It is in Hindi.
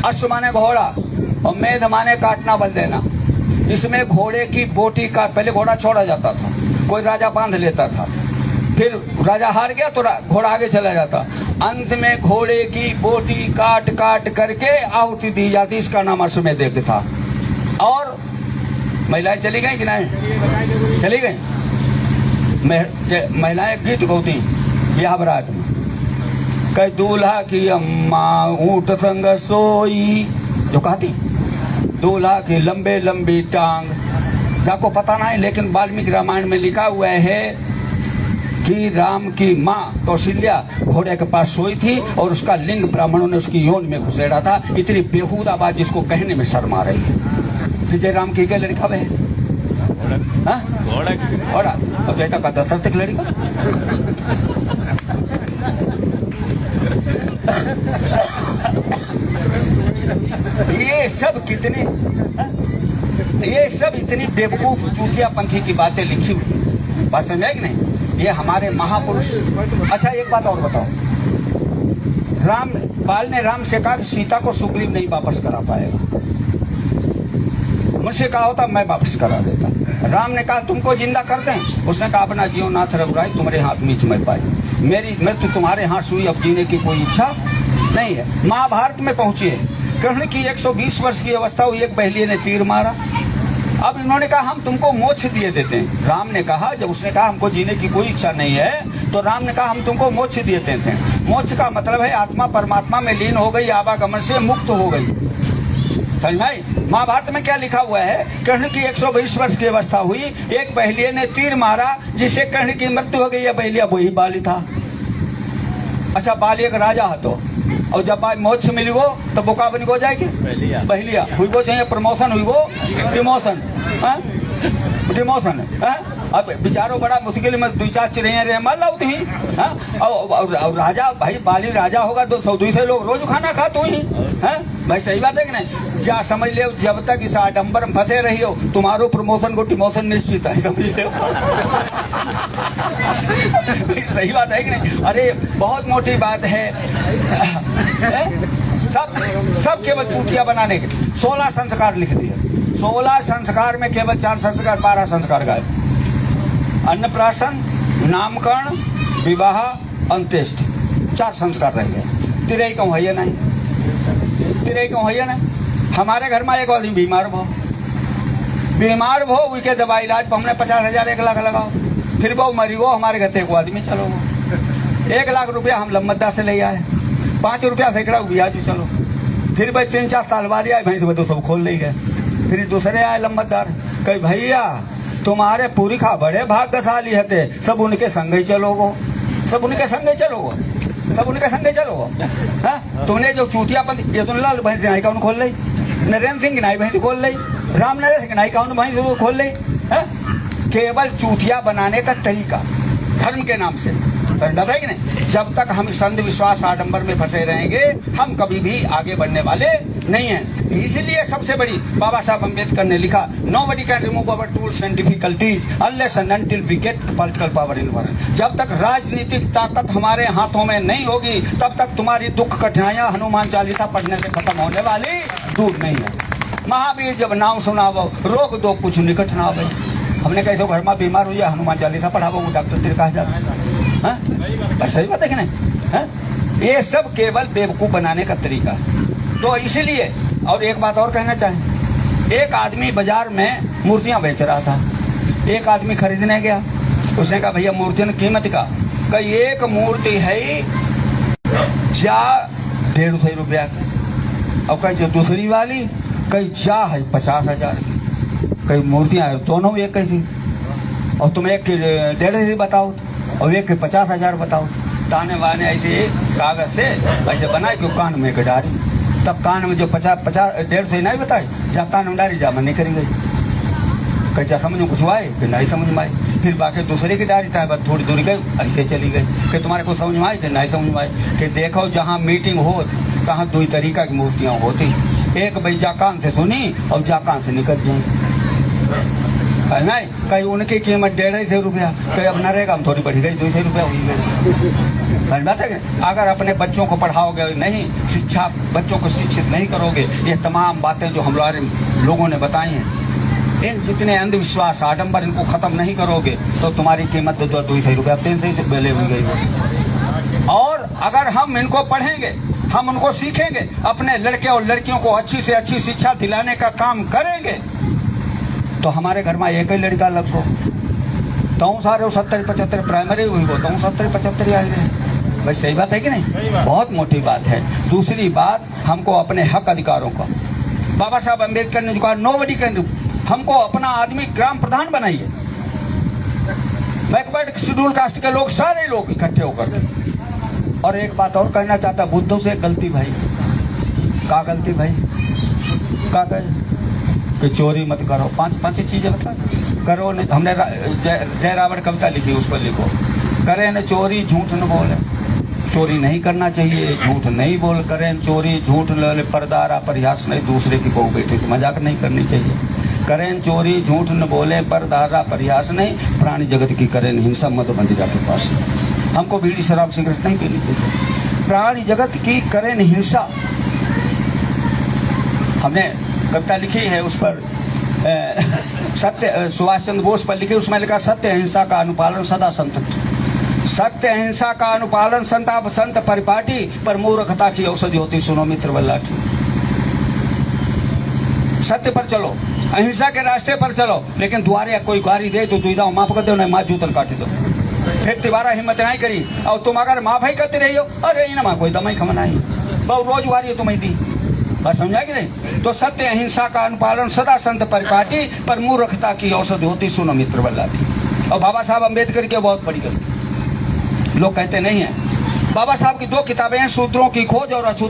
अश्व माने घोड़ा और मेध माने काटना, बल देना। इसमें घोड़े की बोटी का, पहले घोड़ा छोड़ा जाता था, कोई राजा बांध लेता था, फिर राजा हार गया तो घोड़ा आगे चला जाता, अंत में घोड़े की बोटी काट काट करके आहुति दी जाती। इसका नाम अश्वमेध यज्ञ था। और महिलाएं चली गई कि नहीं? चली गई। महिलाएं गीत गौती ब्याह बारात में, कई दूल्हा की अम्मा ऊंट संग सोई, जो कहती दूल्हा की लंबे लंबी टांग। जाको पता नहीं, लेकिन वाल्मीकि रामायण में लिखा हुआ है कि राम की माँ कौशल्या घोड़े के पास सोई थी और उसका लिंग ब्राह्मणों ने उसकी योन में घुसेड़ा था। इतनी बेहूदा बात जिसको कहने में शर्म आ रही है। जय राम की क्या लड़का है? घोड़ा। अब जैसा का दशरथ की लड़का। ये सब कितने, ये सब इतनी बेवकूफ चूतिया पंथी की बातें लिखी हुई, बात समझ कि नहीं? ये हमारे महापुरुष। अच्छा एक बात और बताओ, बाल ने राम से कहा सीता को सुग्रीव नहीं वापस करा पाएगा, मुझसे कहा होता मैं वापस करा देता। राम ने कहा तुमको जिंदा कर दें, उसने कहा अपना जीवन नाथ रघुराई तुम्हारे हाथ में मैं पाई, मेरी मृत्यु तुम्हारे हाथ सुई, अब जीने की कोई इच्छा नहीं है। महाभारत में पहुंची है, कृष्ण की 120 वर्ष की अवस्था हुई, एक बहेलिये ने तीर मारा। अब इन्होंने कहा हम तुमको मोक्ष दिए देते हैं। राम ने कहा, जब उसने कहा हमको जीने की कोई इच्छा नहीं है, तो राम ने कहा हम तुमको मोक्ष दिए देते हैं। मोक्ष का मतलब है आत्मा परमात्मा में लीन हो गई, आवागमन से मुक्त हो गई। समझ में? महाभारत में क्या लिखा हुआ है? कृष्ण की 120 वर्ष की अवस्था हुई, एक बहेलिये ने तीर मारा जिससे कृष्ण की मृत्यु हो गई। यह बहेलिया वही बाली था। अच्छा, बाली एक राजा है तो, और जब मोक्ष मिली वो तो बोका बन हो जाएगी बहेलिया हुई, वो चाहिए प्रमोशन हुई, वो डिमोशन, डिमोशन। अब बेचारो बड़ा मुश्किल में 2-4 चिड़िया रहे मार लाऊ थी। और राजा भाई, बाली राजा होगा तो 100-200 लोग रोज खाना खाते ही हैं भाई। सही बात है कि नहीं? जा समझ ले, जब तक इस आडंबर में फंसे रही हो, तुम्हारो प्रमोशन को डिमोशन निश्चित है, समझ ले। सही बात है कि नहीं? अरे बहुत मोटी बात है। सब केवल चूतिया बनाने के 16 संस्कार लिख दिए। 16 संस्कार में केवल 4 संस्कार, 12 संस्कार गए। अन्नप्राशन, नामकरण, विवाह, अंत्येष्टि, 4 संस्कार रह गए। तिरई कहूँ है नहीं, तिरई कहूँ है नहीं। हमारे घर में एक आदमी बीमार भो उनके दवाई इलाज पर हमने 50,000 1 लाख लगाओ, फिर वो मरी गो, हमारे घर एक आदमी चलो गो, 1 लाख रुपया हम लम्बदा से ले आए, 5 रुपया सैकड़ा ब्याज चलो, फिर भाई 3-4 साल बाद आए भैंस तो सब खोल ले गए। फिर दूसरे आए लम्बतदार, कही भैया तुम्हारे पूरी खा बड़े भाग्यशाली हते, सब उनके संग ही चलोगो, सब उनके संग ही चलोगो, सब उनके संग ही चलोगो। तुमने जो चूतिया पंथी, ये तो लाल भैंस नाई का खोल ली, नरेंद्र सिंह नाई भैंस खोल ली, राम नरेंद्र सिंह नाई का भैंस खोल ली। केवल चूतिया बनाने का तरीका धर्म के नाम से, समझ है कि नहीं? जब तक हम अंधविश्वास आडंबर में फंसे रहेंगे, हम कभी भी आगे बढ़ने वाले नहीं हैं। इसलिए सबसे बड़ी बाबा साहब अम्बेडकर ने लिखा, nobody can remove our tools and difficulties unless and until we get political power in war. जब तक राजनीतिक ताकत हमारे हाथों में नहीं होगी, तब तक तुम्हारी दुख कठिनाइयां हनुमान चालीसा पढ़ने से खत्म होने वाली दूर नहीं है। महावीर जब नाम सुनावो, रोग दो कुछ निकट ना आवे। हमने कैसे घर में बीमार हुई, हनुमान चालीसा पढ़ावो, वो डॉक्टर तेरे कहा जाता है। सही बात है कि नहीं? ये सब केवल बेवकूफ बनाने का तरीका। तो इसलिए, और एक बात और कहना चाहें, एक आदमी बाजार में मूर्तियां बेच रहा था, एक आदमी खरीदने गया, उसने कहा भैया मूर्तियों की कीमत का? कही एक मूर्ति है जा 150 रुपया की, और कही जो दूसरी वाली कही जा है 50,000 की। कई मूर्तियां है दोनों एक कैसी, और तुम एक के 150 बताओ और एक के 50,000 बताओ। ताने वाने ऐसे कागज से ऐसे बनाए कि कान में डारी, तब कान में जो 50-150 नहीं बताए, जा कान में डारी, जा मन नहीं करी गई। कैसा समझ में कुछ आए कि नहीं समझ में आई। फिर बाकी दूसरे की डारी था, बस थोड़ी दूरी गई ऐसे चली गई कि तुम्हारे को समझ में आई कि नहीं समझ में आई। कि देखो जहाँ मीटिंग हो तहाँ 2 तरीका की मूर्तियाँ होती, एक भाई जा कान से सुनी और जा कान से निकल जाए। नहीं, कहीं उनकी कीमत 150 रुपया, कहीं अब नरेगा हम थोड़ी बढ़ी गई 200 रुपया हुई गई। समझ बात है कि अगर अपने बच्चों को पढ़ाओगे नहीं, शिक्षा बच्चों को शिक्षित नहीं करोगे, ये तमाम बातें जो हमारे लोगों ने बताई हैं, इन जितने अंधविश्वास आडंबर इनको खत्म नहीं करोगे तो तुम्हारी कीमत 200 रुपया 300 रुपये हुई गई। और अगर हम इनको पढ़ेंगे, हम उनको सीखेंगे, अपने लड़के और लड़कियों को अच्छी से अच्छी शिक्षा दिलाने का काम करेंगे, तो हमारे घर में एक ही लड़का लग गो तो सारे 70-75 प्राइमरी हुई गो तो 70-75 आए गए। भाई सही बात है कि नहीं? बहुत मोटी बात है। दूसरी बात, हमको अपने हक अधिकारों का, बाबा साहब अम्बेडकर ने जो कहा, नोबडी कैन, हमको अपना आदमी ग्राम प्रधान बनाइए। बैकवर्ड शेड्यूल कास्ट के लोग, सारे लोग इकट्ठे होकर। और एक बात और कहना चाहता, बुद्धों से गलती भाई, का गलती भाई, का कहे कि चोरी मत करो, पांच चीजें बता करो नहीं। हमने जय रावण कविता लिखी, उस पर लिखो, करें न चोरी झूठ न बोले, चोरी नहीं करना चाहिए, झूठ नहीं बोल, करें चोरी झूठ न बोले, परदारा परिहास नहीं, दूसरे की बहू बेटी से मजाक नहीं करनी चाहिए। करें चोरी झूठ न बोले, परदारा परिहास नहीं, प्राणी जगत की करें हिंसा, मद मंदिरा के पास। हमको बीड़ी शराब सिगरेट नहीं पीनी चाहिए, प्राणी जगत की करें हिंसा। हमने कविता लिखी है, उस पर सत्य, सुभाष चंद्र बोस पर लिखी, उसमें लिखा, सत्य अहिंसा का अनुपालन सदा संत, सत्य अहिंसा का अनुपालन संताप संत परिपाटी, पर मूर्खता की औषधि होती सुनो मित्र बल्लाठी। सत्य पर चलो, अहिंसा के रास्ते पर चलो, लेकिन द्वारे कोई गाड़ी दे तो दुविधा माफ कर दो, नहीं माँ जूतन काट दो, फिर तिबारा हिम्मत नहीं करी। और तुम अगर माफ ही करते रही हो, अरे ना माँ कोई दमाई खमना ही बहुत रोज वारी है तुम्हें दी, बस समझा कि नहीं? तो सत्य अहिंसा का अनुपालन सदा संत परिपाटी, पर मूर्खता की औषधि होती सुनो मित्र बल्लाठी। और बाबा साहब अम्बेडकर की बहुत बड़ी गलती, लोग कहते नहीं है। बाबा साहब की 2 किताबें हैं, शूद्रों की खोज और अछूत